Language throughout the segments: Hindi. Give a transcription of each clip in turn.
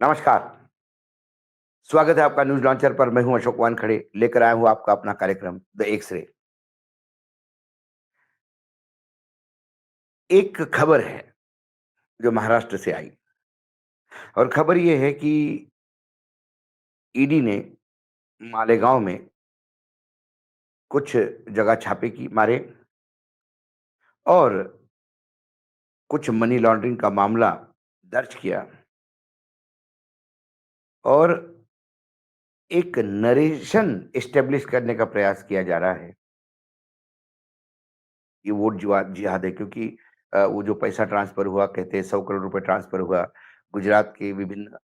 नमस्कार, स्वागत है आपका न्यूज़ लॉन्चर पर। मैं हूं अशोक वानखड़े, लेकर आया हूं आपका अपना कार्यक्रम द एक्स-रे। एक खबर है जो महाराष्ट्र से आई और खबर ये है कि ईडी ने मालेगांव में कुछ जगह छापे की मारे और कुछ मनी लॉन्ड्रिंग का मामला दर्ज किया और एक नरेशन एस्टेब्लिश करने का प्रयास किया जा रहा है। ये वोट जिहाद है क्योंकि वो जो पैसा ट्रांसफर हुआ, कहते हैं 100 करोड़ रुपए ट्रांसफर हुआ, गुजरात के विभिन्न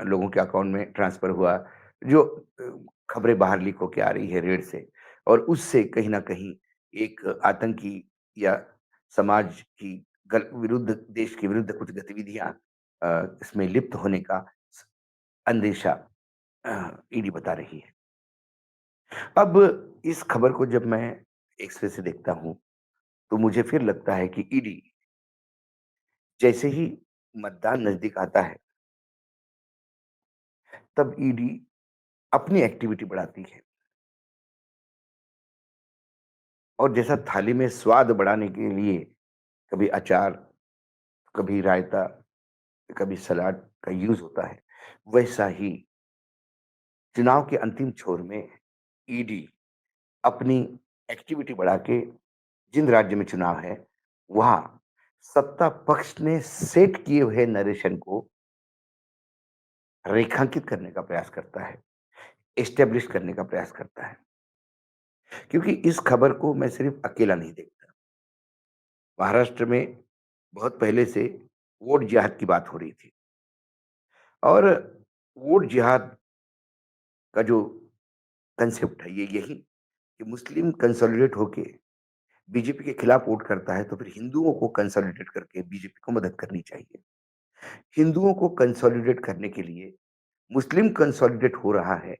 लोगों के अकाउंट में ट्रांसफर हुआ, जो खबरें बाहर लीक होके आ रही है रेड से, और उससे कहीं न कहीं एक आतंकी या समाज की विरुद्ध, देश के विरुद्ध कुछ गतिविधियाँ इसमें लिप्त होने का स अंदेशा ईडी बता रही है। अब इस खबर को जब मैं एक्स-रे से देखता हूँ, तो मुझे फिर लगता है कि ईडी जैसे ही मतदान नज़दीक आता है, तब ईडी अपनी एक्टिविटी बढ़ाती है और जैसा थाली में स्वाद बढ़ाने के लिए कभी अचार, कभी रायता, कभी सलाद का यूज़ होता है, वैसा ही चुनाव के अंतिम छोर में ईडी अपनी एक्टिविटी बढ़ा के जिन राज्य में चुनाव है, वहाँ सत्ता पक्ष ने सेट किए हुए नरेशन को रेखांकित करने का प्रयास करता है, एस्टेब्लिश करने का प्रयास करता है। क्योंकि इस खबर को मैं सिर्फ अकेला नहीं देखता। महाराष्ट्र में बहुत पहले से वोट जिहाद की बात हो रही थी और वोट जिहाद का जो कांसेप्ट है ये यही कि मुस्लिम कंसोलिडेट होके बीजेपी के खिलाफ वोट करता है, तो फिर हिंदुओं को कंसोलिडेट करके बीजेपी को मदद करनी चाहिए। हिंदुओं को कंसोलिडेट करने के लिए मुस्लिम कंसोलिडेट हो रहा है,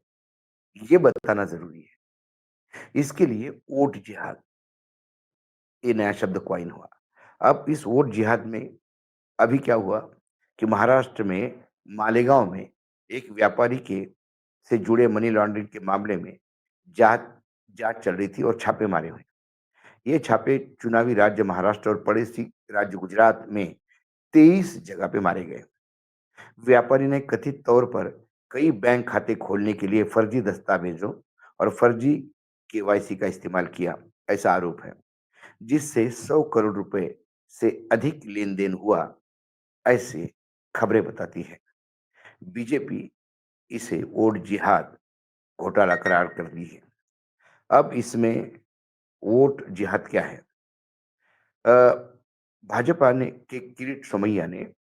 ये बताना ज़रूरी है। इसके लिए वोट जिहाद, ये नया शब्द कॉइन हुआ। अब इस वोट जिहाद में अभी क्या हुआ कि महाराष्ट्र में मालेगांव में एक व्यापारी के से जुड़े मनी लॉन्ड्रिंग के मामले में जांच जांच चल रही थी और छापे मारे हुए। ये छापे चुनावी राज्य महाराष्ट्र और पड़ोसी राज्य गुजरात में 23 जगह पे मारे गए। व्यापारी ने कथित तौर पर कई बैंक खाते खोलने के लिए फर्जी दस्तावेजों और फर्जी केवाईसी का इस्तेमाल किया, ऐसा आरोप है, जिससे 100 करोड़ रुपए से अधिक लेन-देन हुआ, ऐसे खबरें बताती हैं। बीजेपी इसे वोट जिहाद घोटाला करार कर दी है। अब इसमें वोट जिहाद क्या है? अ, भाजपा ने के किरीट सोमैया ने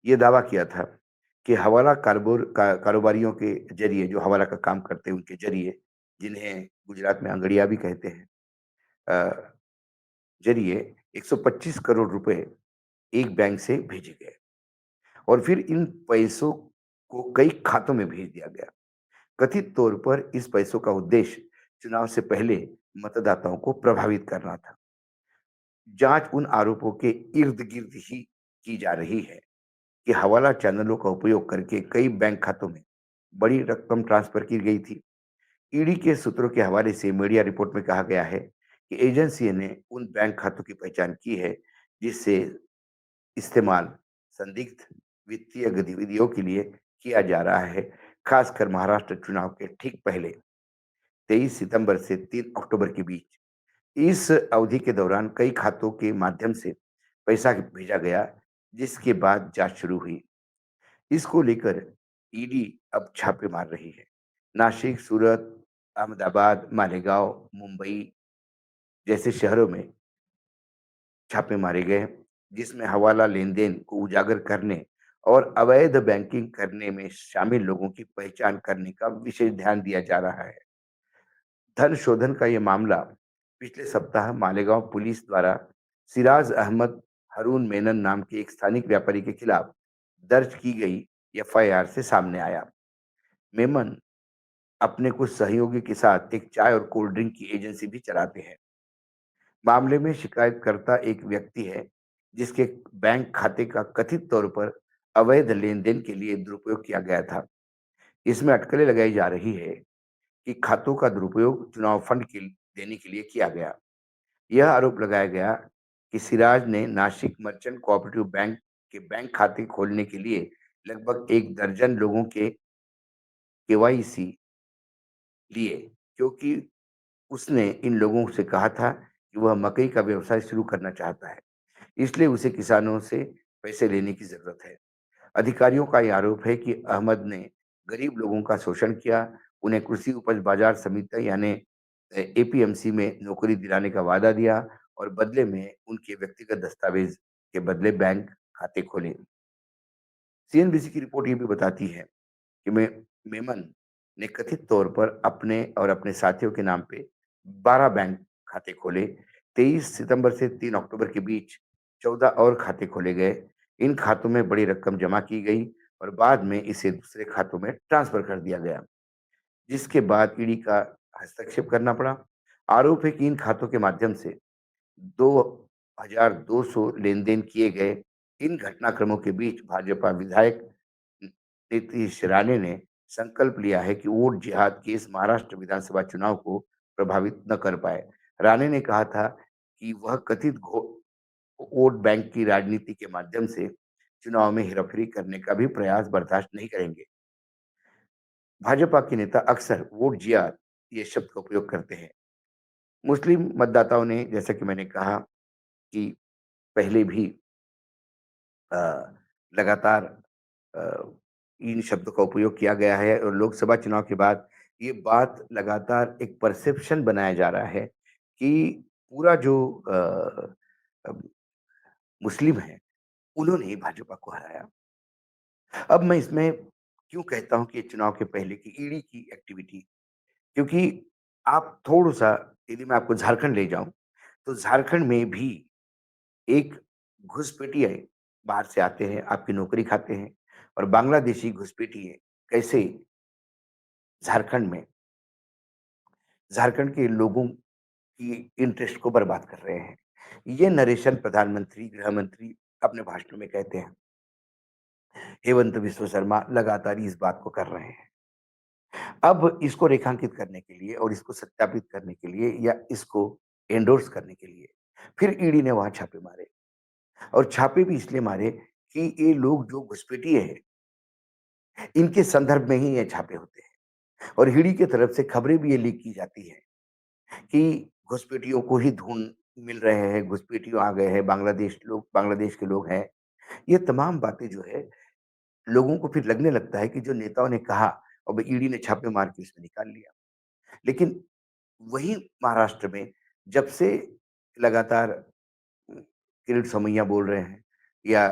ये दावा किया था कि हवाला कारोबारियों के ज़रिए, जो हवाला का काम करते हैं उनके ज़रिए, जिन्हें गुजरात में अंगड़िया भी कहते हैं, अ, ज़रिए 125 करोड़ रुपए एक बैंक से भेजे गए और फिर इन पैसों को कई खातों में भेज दिया गया। कथित तौर पर इस पैसों का उद्देश्य चुनाव से पहले मतदाताओं को प्रभावित करना था। जांच उन आरोपों के इर्द-गिर्द ही की जा रही है कि हवाला चैनलों का उपयोग करके कई बैंक खातों में बड़ी रकम ट्रांसफर की गई थी। ईडी के सूत्रों के हवाले से मीडिया रिपोर्ट में कहा गया है कि एजेंसी ने उन बैंक खातों की पहचान की है जिससे इस्तेमाल संदिग्ध वित्तीय गतिविधियों के लिए किया जा रहा है, खासकर महाराष्ट्र चुनाव के ठीक पहले 23 सितंबर से 3 अक्टूबर के बीच। इस अवधि के दौरान कई खातों के माध्यम से पैसा भेजा गया, जिसके बाद जांच शुरू हुई। इसको लेकर ईडी अब छापे मार रही है। नासिक, सूरत, अहमदाबाद, मालेगांव, मुंबई जैसे शहरों में छापे मारे गए, जिसमें हवाला लेन-देन को उजागर करने और अवैध बैंकिंग करने में शामिल लोगों की पहचान करने का विशेष ध्यान दिया जा रहा है। धन शोधन का ये मामला पिछले सप्ताह मालेगांव पुलिस द्वारा सिराज अहमद हारून मेनन नाम के एक स्थानिक व्यापारी के खिलाफ दर्ज की गई एफआईआर से सामने आया। मेमन अपने कुछ सहयोगी के साथ एक चाय और कोल्ड ड्रिंक की एजेंसी भी चलाते हैं। मामले में शिकायतकर्ता एक व्यक्ति है जिसके बैंक खाते का कथित तौर पर अवैध लेन-देन के लिए दुरुपयोग किया गया था। इसमें अटकलें लगाई जा रही है कि खातों का दुरुपयोग चुनाव फंड के देने के लिए किया गया। यह आरोप लगाया गया कि सिराज ने नासिक मर्चेंट कोऑपरेटिव बैंक के बैंक खाते खोलने के लिए लगभग 1 दर्जन लोगों के केवाईसी लिए, क्योंकि उसने इन लोगों से कहा था कि वह मकई का व्यवसाय शुरू करना चाहता है, इसलिए उसे किसानों से पैसे लेने की ज़रूरत है। अधिकारियों का ये आरोप है कि अहमद ने गरीब लोगों का शोषण किया, उन्हें कृषि उपज बाजार समिति यानी एपीएमसी में नौकरी दिलाने का वादा दिया और बदले में उनके व्यक्तिगत दस्तावेज के बदले बैंक खाते खोले। सीएनबीसी की रिपोर्ट ये भी बताती है कि मेमन ने कथित तौर पर अपने और अपने साथियों के नाम पे 12 बैंक खाते खोले। 23 सितंबर से 3 अक्टूबर के बीच 14 और खाते खोले गए। इन खातों में बड़ी रकम जमा की गई और बाद में इसे दूसरे खातों में ट्रांसफर कर दिया गया, जिसके बाद ईडी का हस्तक्षेप करना पड़ा। आरोप है कि इन खातों के माध्यम से 2,200 लेन-देन किए गए। इन घटनाक्रमों के बीच भाजपा विधायक नीतीश राणे ने संकल्प लिया है कि वोट जिहाद केस महाराष्ट्र विधानसभा चुनाव को प्रभावित न कर पाए। राणे ने कहा था कि वह कथित वोट बैंक की राजनीति के माध्यम से चुनाव में हेराफेरी करने का भी प्रयास बर्दाश्त नहीं करेंगे। भाजपा के नेता अक्सर वोट जिहाद ये शब्द का उपयोग करते हैं। मुस्लिम मतदाताओं ने, जैसा कि मैंने कहा कि पहले भी अ, लगातार अ, इन शब्दों का उपयोग किया गया है और लोकसभा चुनाव के बाद ये बात लगातार एक परसेप्शन बनाया जा रहा है कि पूरा जो अ, मुस्लिम है, उन्होंने ही भाजपा को हराया। अब मैं इसमें क्यों कहता हूँ कि ये चुनाव के पहले की ईडी की एक्टिविटी, क्योंकि आप थोड़ा-सा, यदि मैं आपको झारखंड ले जाऊँ, तो झारखंड में भी एक घुसपैठिए बाहर से आते हैं, आपकी नौकरी खाते हैं और बांग्लादेशी घुसपैठिए कैसे झारखंड में झारखंड के लोगों की इंटरेस्ट को बर्बाद कर रहे हैं। ये नरेशन प्रधानमंत्री, गृह मंत्री अपने भाषणों में कहते हैं। हेमंत बिस्व शर्मा लगातार इस बात को कर रहे हैं। अब इसको रेखांकित करने के लिए और इसको सत्यापित करने के लिए या इसको एंडोर्स करने के लिए फिर ईडी ने वहाँ छापे मारे और छापे भी इसलिए मारे कि ये लोग जो घुसपैठिए हैं, इनके संदर्भ में ही ये छापे होते हैं और ईडी की तरफ से खबरें भी ये लीक की जाती है कि घुसपैठियों को ही ढूँढ मिल रहे हैं, घुसपैठियों आ गए हैं, बांग्लादेश के लोग हैं। ये तमाम बातें जो है, लोगों को फिर लगने लगता है कि जो नेताओं ने कहा, अब ईडी ने छापे मार के इसमें निकाल लिया। लेकिन वहीं महाराष्ट्र में जब से लगातार किरीट सोमैया बोल रहे हैं या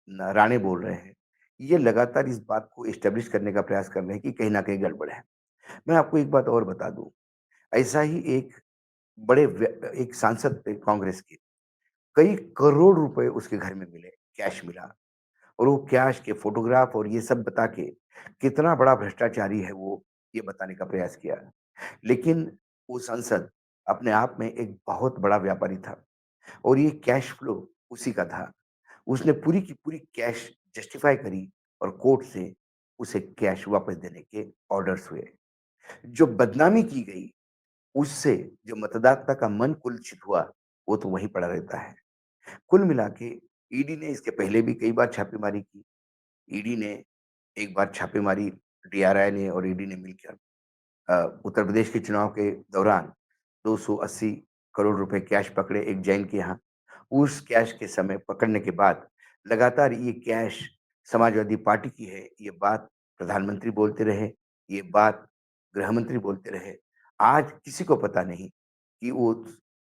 राणे बोल रहे हैं, ये लगातार इस बात को एस्टेब्लिश करने का प्रयास कर रहे हैं कि कहीं न कहीं गड़बड़ है। मैं आपको एक बात और बता दूँ, ऐसा ही एक एक सांसद थे कांग्रेस के, कई करोड़ रुपए उसके घर में मिले, कैश मिला और वो कैश के फोटोग्राफ और ये सब बता के कितना बड़ा भ्रष्टाचारी है वो, ये बताने का प्रयास किया। लेकिन वो सांसद अपने आप में एक बहुत बड़ा व्यापारी था और ये कैश फ्लो उसी का था। उसने पूरी की पूरी कैश जस्टिफाई करी और कोर्ट से उसे कैश वापस देने के ऑर्डर्स हुए। जो बदनामी की गई, उससे जो मतदाता का मन कुलसित हुआ, वो तो वहीं पड़ा रहता है। कुल मिला के ईडी ने इसके पहले भी कई बार छापेमारी की। ईडी ने एक बार छापेमारी, डीआरआई ने और ईडी ने मिलकर उत्तर प्रदेश के चुनाव के दौरान 280 करोड़ रुपए कैश पकड़े एक जैन के यहाँ। उस कैश के समय पकड़ने के बाद लगातार ये कैश समाजवादी पार्टी की है, ये बात प्रधानमंत्री बोलते रहे, ये बात गृह मंत्री बोलते रहे। आज किसी को पता नहीं कि वो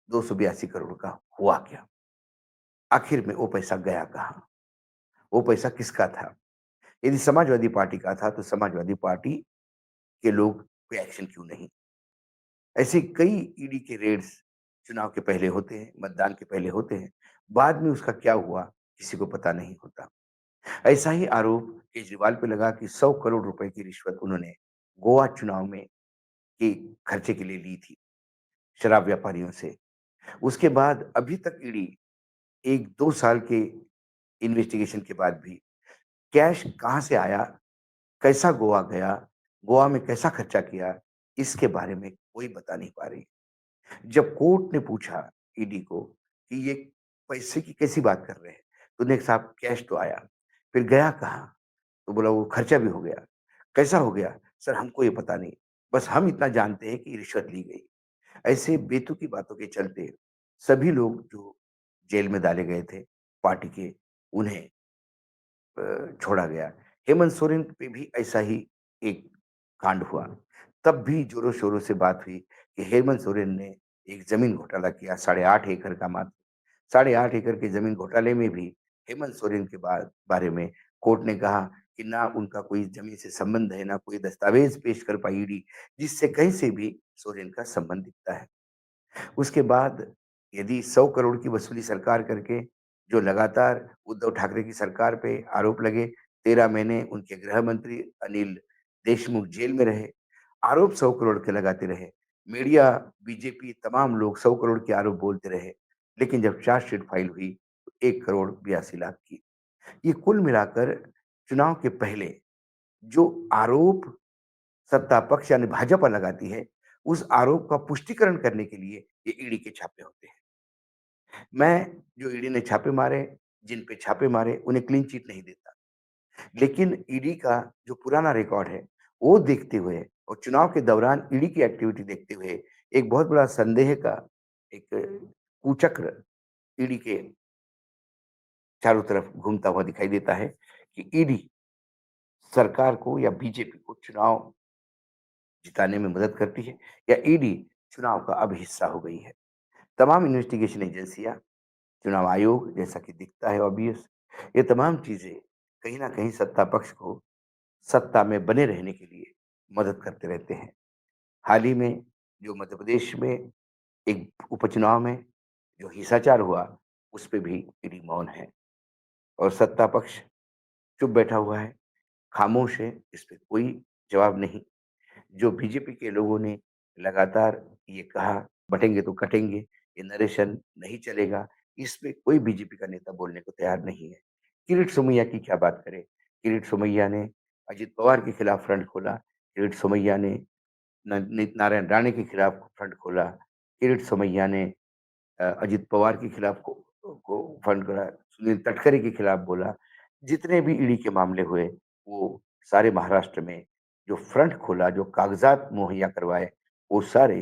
282 करोड़ का हुआ क्या? आखिर में वो पैसा गया कहाँ? वो पैसा किसका था? यदि समाजवादी पार्टी का था, तो समाजवादी पार्टी के लोग कोई एक्शन क्यों नहीं? ऐसे कई ईडी के रेड्स चुनाव के पहले होते हैं, मतदान के पहले होते हैं। बाद में उसका क्या हुआ, किसी को पता नहीं होता। ऐसा ही आरोप केजरीवाल पे लगा कि 100 करोड़ रुपए की रिश्वत उन्होंने गोवा चुनाव में के खर्चे के लिए ली थी, शराब व्यापारियों से। उसके बाद अभी तक ईडी 1-2 साल के इन्वेस्टिगेशन के बाद भी कैश कहाँ से आया, कैसा गोवा गया, गोवा में कैसा खर्चा किया, इसके बारे में कोई बता नहीं पा रही। जब कोर्ट ने पूछा ईडी को कि ये पैसे की कैसी बात कर रहे हैं? तो उन्होंने कहा साहब कैश तो आया, फिर गया कहाँ? तो बोला वो खर्चा भी हो गया। कैसा हो गया? सर हमको ये पता नहीं, बस हम इतना जानते हैं कि रिश्वत ली गई। ऐसे बेतुकी बातों के चलते सभी लोग जो जेल में डाले गए थे पार्टी के, उन्हें छोड़ा गया। हेमंत सोरेन पे भी ऐसा ही एक कांड हुआ। तब भी ज़ोरों-शोरों से बात हुई कि हेमंत सोरेन ने एक ज़मीन घोटाला किया 8.5 एकड़ का मात्र। 8.5 एकड़ के ज़मीन घोटाले में भी हेमंत सोरेन के बारे में कोर्ट ने कहा कि ना उनका कोई ज़मीन से संबंध है, ना कोई दस्तावेज़ पेश कर पाई ईडी, जिससे कहीं से भी सोरेन का संबंध दिखता है। उसके बाद यदि 100 करोड़ की वसूली सरकार करके जो लगातार उद्धव ठाकरे की सरकार पे आरोप लगे, 13 महीने उनके गृह मंत्री अनिल देशमुख जेल में रहे, आरोप 100 करोड़ के लगाते रहे। मीडिया, बीजेपी तमाम लोग 100 करोड़ के आरोप बोलते रहे, लेकिन जब चार्जशीट फाइल हुई, तो 1 करोड़ 82 लाख की। ये कुल मिलाकर चुनाव के पहले जो आरोप सत्ता पक्ष यानी भाजपा लगाती है, उस आरोप का पुष्टिकरण करने के लिए ये ईडी के छापे होते हैं। मैं जो ईडी ने छापे मारे, जिन पे छापे मारे, उन्हें क्लीन चिट नहीं देता। लेकिन ईडी का जो पुराना रिकॉर्ड है, वो देखते हुए और चुनाव के दौरान ईडी की एक्टिविटी देखते हुए, एक बहुत बड़ा संदेह का एक कुचक्र ईडी के चारों तरफ घूमता हुआ दिखाई देता है कि ईडी सरकार को या बीजेपी को चुनाव जिताने में मदद करती है या ईडी चुनाव का अब हिस्सा हो गई है। तमाम इन्वेस्टिगेशन एजेंसियाँ, चुनाव आयोग जैसा कि दिखता है ऑब्वियस, ये तमाम चीज़ें कहीं न कहीं सत्ता पक्ष को सत्ता में बने रहने के लिए मदद करते रहते हैं। हाल ही में जो मध्य प्रदेश में एक उपचुनाव में जो हिंसाचार हुआ, उस पे भी ईडी मौन है और सत्ता पक्ष चुप बैठा हुआ है, खामोश है, इस पे कोई जवाब नहीं। जो बीजेपी के लोगों ने लगातार ये कहा बटेंगे तो कटेंगे, ये नरेशन नहीं चलेगा, इस पे कोई बीजेपी का नेता बोलने को तैयार नहीं है। किरीट सोमैया की क्या बात करें? किरीट सोमैया ने अजित पवार के खिलाफ फ्रंट खोला, किरीट सोमैया ने नित नारायण राणे के खिलाफ फ्रंट खोला, किरीट सोमैया ने अजित पवार के खिलाफ को फ्रंट करा, सुनील तटकरे के खिलाफ बोला। जितने भी ईडी के मामले हुए, वो सारे महाराष्ट्र में जो फ्रंट खोला, जो कागज़ात मुहैया करवाए, वो सारे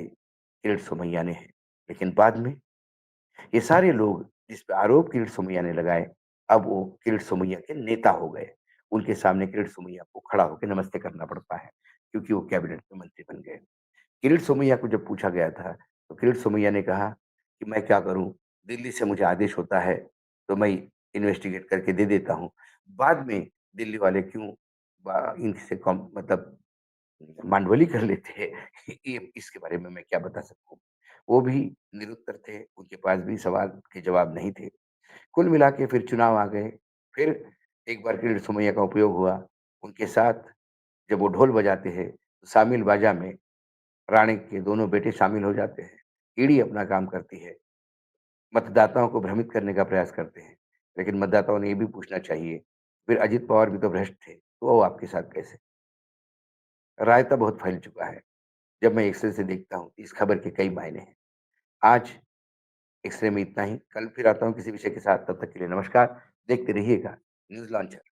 किरीट सोमैया ने हैं। लेकिन बाद में ये सारे लोग जिस पे आरोप किरीट सोमैया ने लगाए, अब वो किरीट सोमैया के नेता हो गए। उनके सामने किरीट सोमैया को खड़ा होके नमस्ते करना पड़ता है, क्योंकि वो कैबिनेट में मंत्री बन गए। किरीट सोमैया को जब पूछा गया था, तो किरीट सोमैया ने कहा कि मैं क्या करूँ? दिल्ली से मुझे आदेश होता है, तो मैं इन्वेस्टिगेट करके दे देता हूँ। बाद में दिल्ली वाले क्यों इनसे कम मतलब मांडवली कर लेते हैं, ये इसके बारे में मैं क्या बता सकता हूँ। वो भी निरुत्तर थे, उनके पास भी सवाल के जवाब नहीं थे। कुल मिला के फिर चुनाव आ गए, फिर एक बार किरीट सोमैया का उपयोग हुआ। उनके साथ जब वो ढोल बजाते हैं, तो शामिल बाजा में राणे के दोनों बेटे शामिल हो जाते हैं। ईडी अपना काम करती है, मतदाताओं को भ्रमित करने का प्रयास करते हैं। लेकिन मतदाताओं ने ये भी पूछना चाहिए, फिर अजित पवार भी तो भ्रष्ट थे, तो वो आपके साथ कैसे? रायता बहुत फैल चुका है। जब मैं एक्स-रे से देखता हूँ, इस खबर के कई मायने हैं। आज एक्स-रे में इतना ही, कल फिर आता हूँ किसी विषय के साथ, तब तक के लिए नमस्कार। देखते रहिएगा न्यूज़ लॉन्चर।